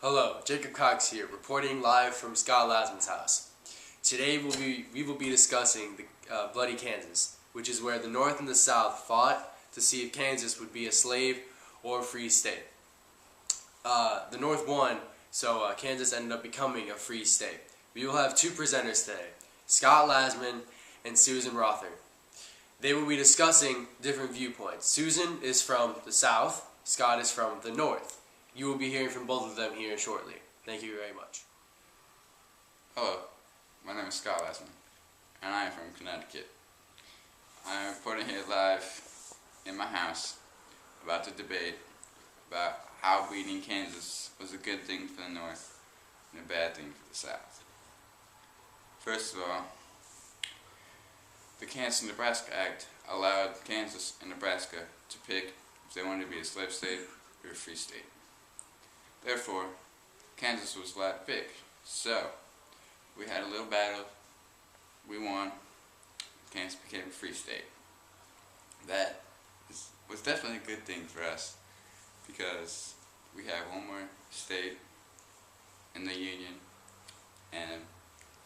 Hello, Jacob Cox here, reporting live from Scott Lasman's house. Today we will be discussing the Bloody Kansas, which is where the North and the South fought to see if Kansas would be a slave or a free state. The North won, so Kansas ended up becoming a free state. We will have two presenters today, Scott Lasman and Susan Rother. They will be discussing different viewpoints. Susan is from the South, Scott is from the North. You will be hearing from both of them here shortly. Thank you very much. Hello, my name is Scott Lasman, and I am from Connecticut. I am reporting here live in my house about the debate about how bleeding Kansas was a good thing for the North and a bad thing for the South. First of all, the Kansas-Nebraska Act allowed Kansas and Nebraska to pick if they wanted to be a slave state or a free state. Therefore, Kansas was allowed to pick. So, we had a little battle, we won, Kansas became a free state. That was definitely a good thing for us, because we have one more state in the Union, and,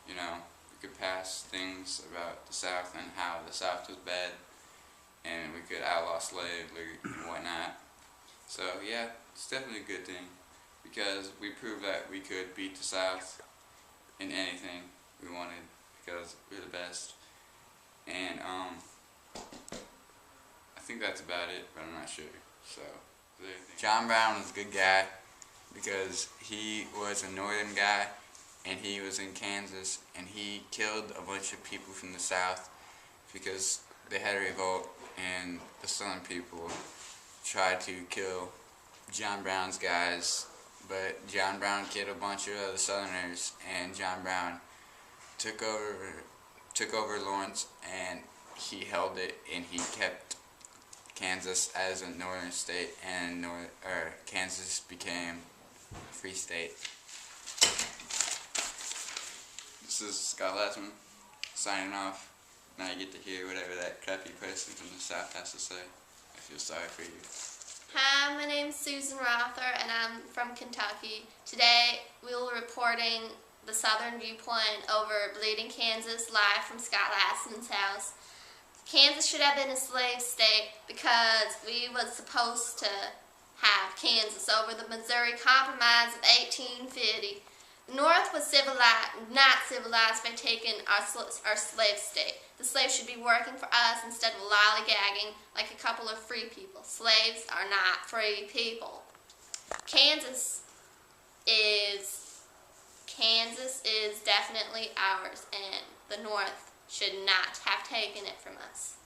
you know, we could pass things about the South and how the South was bad, and we could outlaw slavery and whatnot. So, yeah, it's definitely a good thing, because we proved that we could beat the South in anything we wanted, because we're the best. And I think that's about it, but I'm not sure. So, John Brown was a good guy, because he was a northern guy, and he was in Kansas, and he killed a bunch of people from the South, because they had a revolt, and the Southern people tried to kill John Brown's guys. But John Brown killed a bunch of other Southerners, and John Brown took over Lawrence, and he held it, and he kept Kansas as a northern state, and Kansas became a free state. This is Scott Lasman signing off. Now you get to hear whatever that crappy person from the South has to say. I feel sorry for you. Hi, my name's Susan Rother, and I'm from Kentucky. Today, we'll be reporting the Southern viewpoint over Bleeding Kansas live from Scott Lasman's house. Kansas should have been a slave state because we was supposed to have Kansas over the Missouri Compromise of 1850. The North was not civilized by taking our slave state. The slaves should be working for us instead of lollygagging like a couple of free people. Slaves are not free people. Kansas is definitely ours, and the North should not have taken it from us.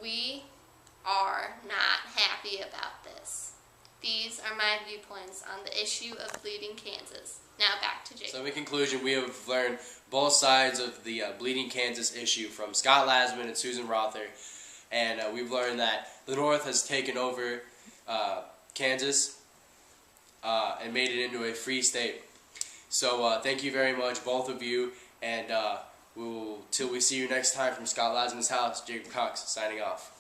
We are not happy about this. These are my viewpoints on the issue of Bleeding Kansas. Now back to Jake. So in conclusion, we have learned both sides of the Bleeding Kansas issue from Scott Lasman and Susan Rother, and we've learned that the North has taken over Kansas and made it into a free state. So thank you very much, both of you, and till we see you next time from Scott Lasman's house, Jacob Cox signing off.